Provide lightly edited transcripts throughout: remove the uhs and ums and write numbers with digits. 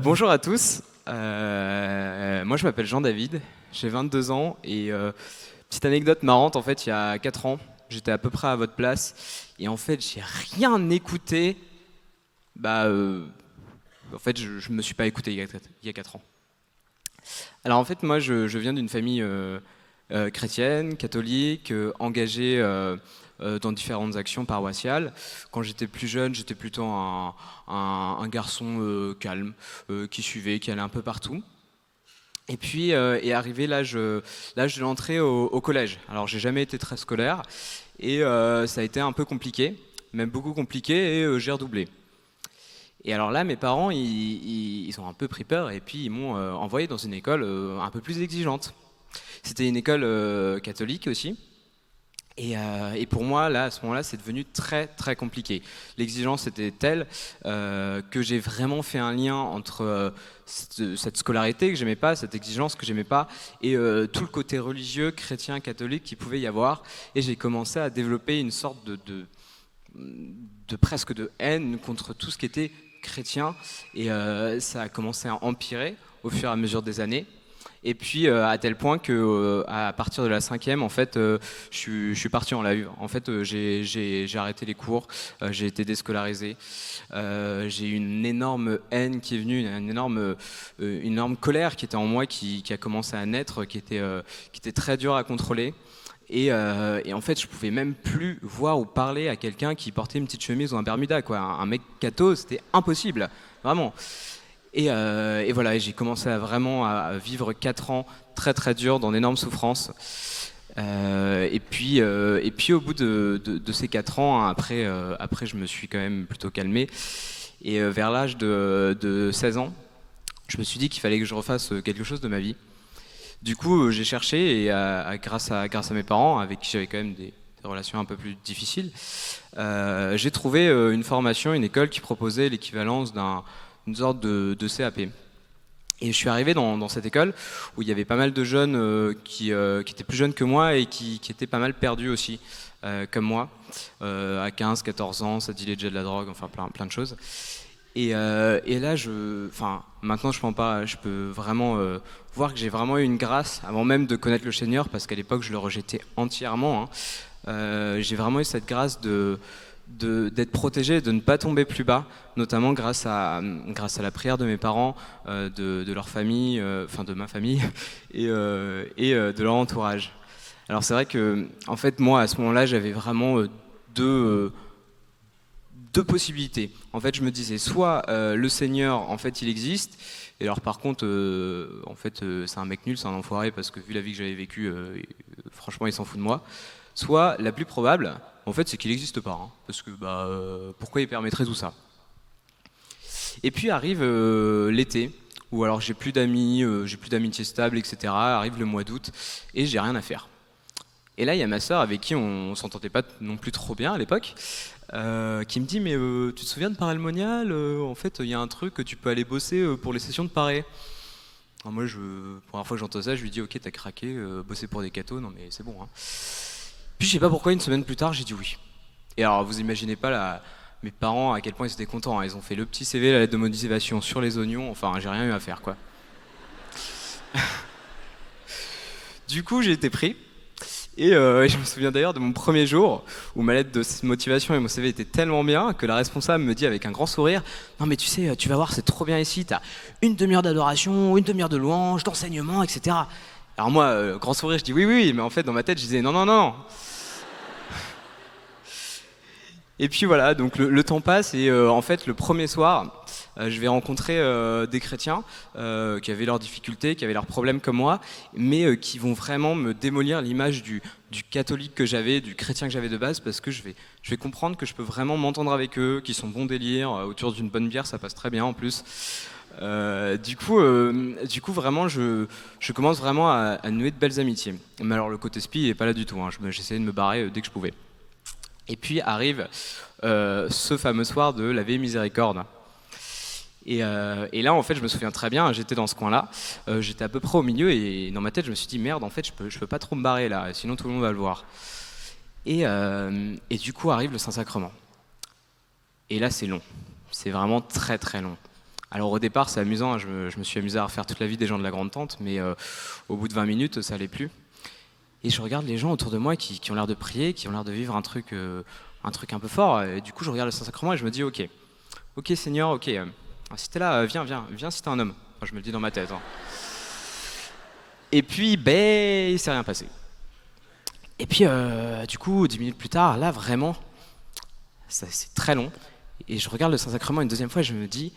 Bonjour à tous. Moi, je m'appelle Jean-David, j'ai 22 ans et petite anecdote marrante, en fait, il y a 4 ans, j'étais à peu près à votre place et en fait, j'ai rien écouté. Bah, en fait, je me suis pas écouté il y a 4 ans. Alors en fait, moi, je viens d'une famille chrétienne, catholique, engagée dans différentes actions paroissiales. Quand j'étais plus jeune, j'étais plutôt un garçon calme, qui suivait, qui allait un peu partout. Et puis est arrivé l'âge de l'entrée au collège. Alors j'ai jamais été très scolaire et ça a été un peu compliqué, même beaucoup compliqué, et j'ai redoublé. Et alors là, mes parents, ils ont un peu pris peur et puis ils m'ont envoyé dans une école un peu plus exigeante. C'était une école catholique aussi. Et pour moi, là, à ce moment-là, c'est devenu très très compliqué. L'exigence était telle que j'ai vraiment fait un lien entre cette scolarité que j'aimais pas, cette exigence que j'aimais pas, et tout le côté religieux, chrétien, catholique qui pouvait y avoir. Et j'ai commencé à développer une sorte de presque de haine contre tout ce qui était chrétien. Et ça a commencé à empirer au fur et à mesure des années. Et puis à tel point que à partir de la cinquième, en fait, je suis parti en live. En fait, j'ai arrêté les cours, j'ai été déscolarisé. J'ai eu une énorme haine qui est venue, une énorme colère qui était en moi, qui a commencé à naître, qui était très dur à contrôler. Et en fait, je pouvais même plus voir ou parler à quelqu'un qui portait une petite chemise ou un bermuda, quoi. Un mec catho, c'était impossible, vraiment. Et voilà, et j'ai commencé à vivre 4 ans très très durs, dans d'énormes souffrances. Et puis au bout de ces 4 ans, hein, après je me suis quand même plutôt calmé. Et vers l'âge de 16 ans, je me suis dit qu'il fallait que je refasse quelque chose de ma vie. Du coup, j'ai cherché, et grâce à mes parents, avec qui j'avais quand même des relations un peu plus difficiles, j'ai trouvé une formation, une école qui proposait l'équivalence d'une sorte de CAP. Et je suis arrivé dans cette école où il y avait pas mal de jeunes qui étaient plus jeunes que moi et qui étaient pas mal perdus aussi, comme moi. À 15, 14 ans, ça dealait déjà de la drogue, enfin plein de choses. Et là, maintenant je peux vraiment voir que j'ai vraiment eu une grâce avant même de connaître le Seigneur, parce qu'à l'époque je le rejetais entièrement, hein. J'ai vraiment eu cette grâce d'être protégé, de ne pas tomber plus bas, notamment grâce à la prière de mes parents, de leur famille, enfin de ma famille, et de leur entourage. Alors c'est vrai que, en fait, moi à ce moment-là, j'avais vraiment deux possibilités. En fait, je me disais soit le Seigneur, en fait, il existe. Et alors, par contre, c'est un mec nul, c'est un enfoiré, parce que vu la vie que j'avais vécue, franchement, il s'en fout de moi. Soit la plus probable, en fait, c'est qu'il n'existe pas, hein, parce que pourquoi il permettrait tout ça? Et puis arrive l'été, où alors j'ai plus d'amis, j'ai plus d'amitié stable, etc. Arrive le mois d'août, et j'ai rien à faire. Et là, il y a ma sœur avec qui on s'entendait pas non plus trop bien à l'époque, qui me dit mais tu te souviens de Paralmonial, en fait il y a un truc que tu peux aller bosser pour les sessions de paré. Alors moi première fois que j'entends ça, je lui dis ok, t'as craqué, bosser pour des cathos, non mais c'est bon, hein. Puis je sais pas pourquoi, une semaine plus tard, j'ai dit oui. Et alors vous imaginez pas mes parents à quel point ils étaient contents, hein. Ils ont fait le petit CV, la lettre de motivation sur les oignons, enfin j'ai rien eu à faire, quoi. Du coup j'ai été pris. Et je me souviens d'ailleurs de mon premier jour où ma lettre de motivation et mon CV étaient tellement bien que la responsable me dit avec un grand sourire: non mais tu sais, tu vas voir, c'est trop bien ici, t'as une demi-heure d'adoration, une demi-heure de louange, d'enseignement, etc. Alors moi, grand sourire, je dis oui, oui, mais en fait dans ma tête je disais non, non, non. Et puis voilà, donc le temps passe, et en fait le premier soir, je vais rencontrer des chrétiens qui avaient leurs difficultés, qui avaient leurs problèmes comme moi, mais qui vont vraiment me démolir l'image du catholique que j'avais, du chrétien que j'avais de base, parce que je vais comprendre que je peux vraiment m'entendre avec eux, qu'ils sont bons délire, autour d'une bonne bière ça passe très bien en plus. Du coup, vraiment, je commence vraiment à nouer de belles amitiés. Mais alors le côté spi n'est pas là du tout, hein. J'essayais de me barrer dès que je pouvais. Et puis arrive ce fameux soir de la Vieille Miséricorde. Et là, en fait, je me souviens très bien, j'étais dans ce coin-là, j'étais à peu près au milieu, et dans ma tête, je me suis dit merde, en fait, je peux pas trop me barrer là, sinon tout le monde va le voir. Et du coup arrive le Saint-Sacrement. Et là, c'est long, c'est vraiment très très long. Alors au départ, c'est amusant, hein, je me suis amusé à refaire toute la vie des gens de la grande tente, mais au bout de 20 minutes, ça allait plus. Et je regarde les gens autour de moi qui ont l'air de prier, qui ont l'air de vivre un truc un peu fort. Et du coup, je regarde le Saint-Sacrement et je me dis, ok, Seigneur, ok, si t'es là, viens si t'es un homme. Enfin, je me le dis dans ma tête. Hein. Et puis, ben, il s'est rien passé. Et puis, du coup, 10 minutes plus tard, là, vraiment, c'est très long. Et je regarde le Saint-Sacrement une deuxième fois et je me dis,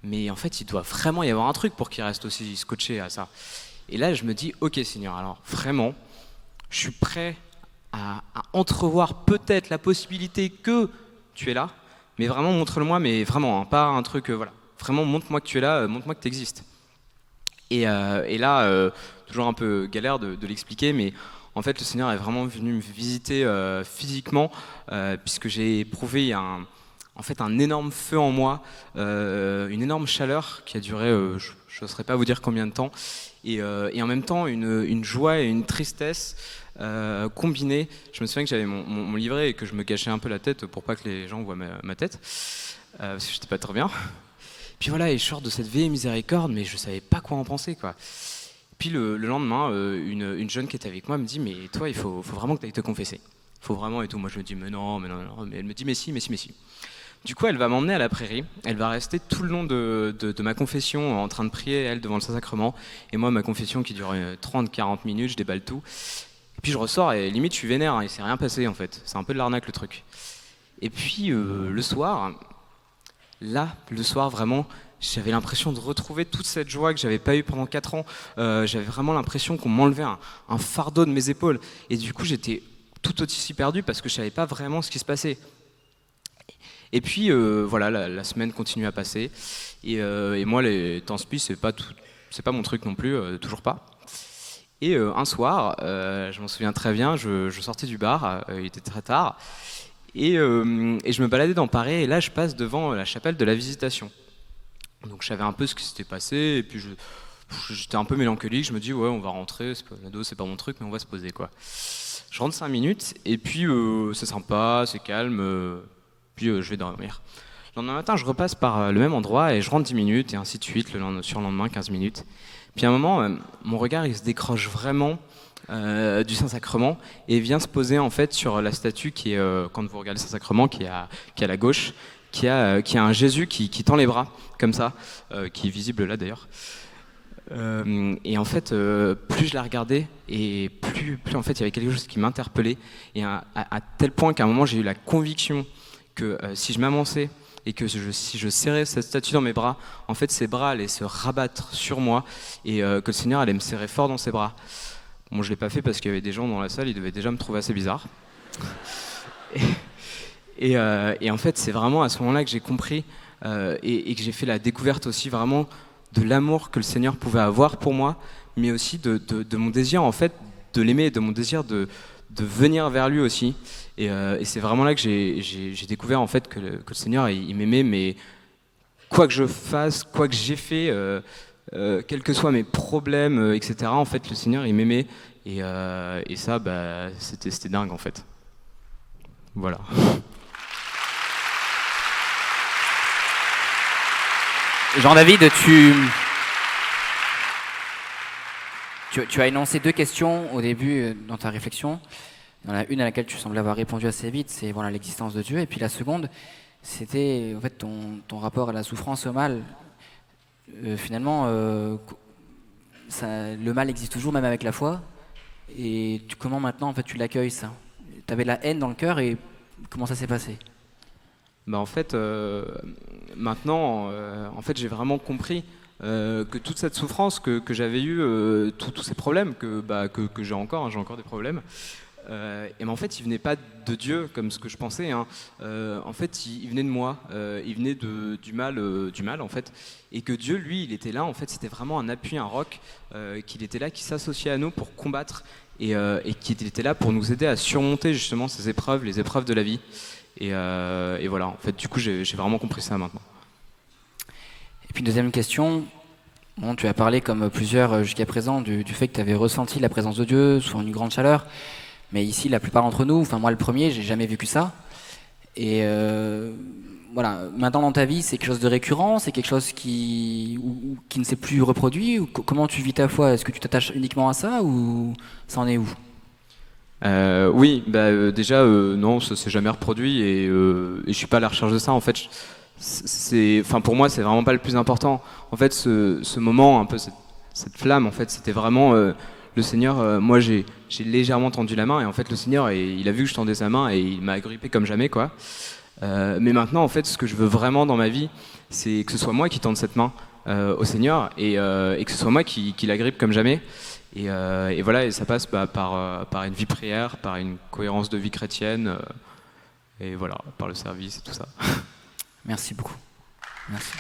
mais en fait, il doit vraiment y avoir un truc pour qu'il reste aussi scotché à ça. Et là, je me dis, ok Seigneur, alors vraiment, je suis prêt à entrevoir peut-être la possibilité que tu es là, mais vraiment montre-le-moi, mais vraiment, hein, pas un truc, voilà. Vraiment, montre-moi que tu es là, montre-moi que tu existes. Et là, toujours un peu galère de l'expliquer, mais en fait, le Seigneur est vraiment venu me visiter physiquement, puisque j'ai éprouvé en fait un énorme feu en moi, une énorme chaleur qui a duré, je ne saurais pas vous dire combien de temps, et en même temps une joie et une tristesse combinées. Je me souviens que j'avais mon livret et que je me cachais un peu la tête pour pas que les gens voient ma tête, parce que j'étais pas très bien. Puis voilà, et je sors de cette veillée miséricorde, mais je savais pas quoi en penser, quoi. Puis le lendemain, une jeune qui était avec moi me dit, mais toi, il faut vraiment que tu ailles te confesser. Il faut vraiment et tout. Moi, je me dis, mais non. Mais elle me dit, mais si. Du coup, elle va m'emmener à la prairie. Elle va rester tout le long de ma confession en train de prier, elle, devant le Saint-Sacrement. Et moi, ma confession qui dure 30-40 minutes, je déballe tout. Et puis je ressors et limite, je suis vénère. Hein, il s'est rien passé, en fait. C'est un peu de l'arnaque, le truc. Et puis, le soir, vraiment, j'avais l'impression de retrouver toute cette joie que j'avais pas eue pendant 4 ans. J'avais vraiment l'impression qu'on m'enlevait un fardeau de mes épaules. Et du coup, j'étais tout aussi perdu parce que je savais pas vraiment ce qui se passait. Et puis, voilà, la semaine continue à passer. Et moi, les temps spi, c'est pas mon truc non plus, toujours pas. Et un soir, je m'en souviens très bien, je sortais du bar, il était très tard. Et je me baladais dans Paris, et là je passe devant la chapelle de la Visitation. Donc je savais un peu ce qui s'était passé, et puis j'étais un peu mélancolique, je me dis ouais on va rentrer, l'ado c'est pas mon truc, mais on va se poser quoi. Je rentre 5 minutes, et puis c'est sympa, c'est calme, puis je vais dormir. Le lendemain matin je repasse par le même endroit, et je rentre 10 minutes, et ainsi de suite, sur le lendemain 15 minutes. Puis à un moment, mon regard il se décroche vraiment du Saint-Sacrement et vient se poser en fait sur la statue qui est, quand vous regardez le Saint-Sacrement, qui est à la gauche, qui a un Jésus qui tend les bras, comme ça, qui est visible là d'ailleurs. Et en fait, plus je la regardais, et plus en fait il y avait quelque chose qui m'interpellait, et à tel point qu'à un moment j'ai eu la conviction que si je m'avançais et que si je serrais cette statue dans mes bras, en fait ses bras allaient se rabattre sur moi, et que le Seigneur allait me serrer fort dans ses bras. Bon, je l'ai pas fait parce qu'il y avait des gens dans la salle, ils devaient déjà me trouver assez bizarre. Et en fait, c'est vraiment à ce moment-là que j'ai compris et que j'ai fait la découverte aussi vraiment de l'amour que le Seigneur pouvait avoir pour moi, mais aussi de mon désir en fait de l'aimer, de mon désir de venir vers lui aussi. Et c'est vraiment là que j'ai découvert en fait que le Seigneur il m'aimait, mais quoi que je fasse, quoi que j'ai fait. Quels que soient mes problèmes, etc. En fait, le Seigneur, il m'aimait, et ça, bah, c'était dingue, en fait. Voilà. Jean-David, tu as énoncé 2 questions au début dans ta réflexion. Il y en a une à laquelle tu sembles avoir répondu assez vite, c'est voilà, l'existence de Dieu. Et puis la seconde, c'était en fait ton rapport à la souffrance, au mal. Finalement, le mal existe toujours, même avec la foi. Et comment maintenant en fait, tu l'accueilles, ça? Tu avais de la haine dans le cœur, et comment ça s'est passé? Bah, en fait, maintenant, en fait, j'ai vraiment compris que toute cette souffrance que j'avais eue, tous ces problèmes que j'ai encore, hein, j'ai encore des problèmes, et ben en fait, il venait pas de Dieu comme ce que je pensais. Hein. En fait, il venait de moi. Il venait du mal en fait. Et que Dieu, lui, il était là. En fait, c'était vraiment un appui, un roc, qu'il était là, qui s'associait à nous pour combattre et qu'il était là pour nous aider à surmonter justement ces épreuves, les épreuves de la vie. Et voilà. En fait, du coup, j'ai vraiment compris ça maintenant. Et puis deuxième question. Bon, tu as parlé comme plusieurs jusqu'à présent du fait que tu avais ressenti la présence de Dieu sous une grande chaleur. Mais ici, la plupart d'entre nous, enfin moi le premier, j'ai jamais vécu ça. Et voilà, maintenant dans ta vie, c'est quelque chose de récurrent, c'est quelque chose qui ne s'est plus reproduit, ou comment tu vis ta foi? Est-ce que tu t'attaches uniquement à ça, ou ça en est où? Oui, déjà, non, ça s'est jamais reproduit et je suis pas à la recherche de ça. En fait, enfin, pour moi, c'est vraiment pas le plus important. En fait, ce moment, un peu cette flamme, en fait, c'était vraiment le Seigneur. Moi, j'ai légèrement tendu la main et en fait, le Seigneur, il a vu que je tendais sa main et il m'a agrippé comme jamais, quoi. Mais maintenant, en fait, ce que je veux vraiment dans ma vie, c'est que ce soit moi qui tende cette main au Seigneur et que ce soit moi qui l'agrippe comme jamais. Et voilà, et ça passe par une vie prière, par une cohérence de vie chrétienne, et voilà, par le service et tout ça. Merci beaucoup. Merci.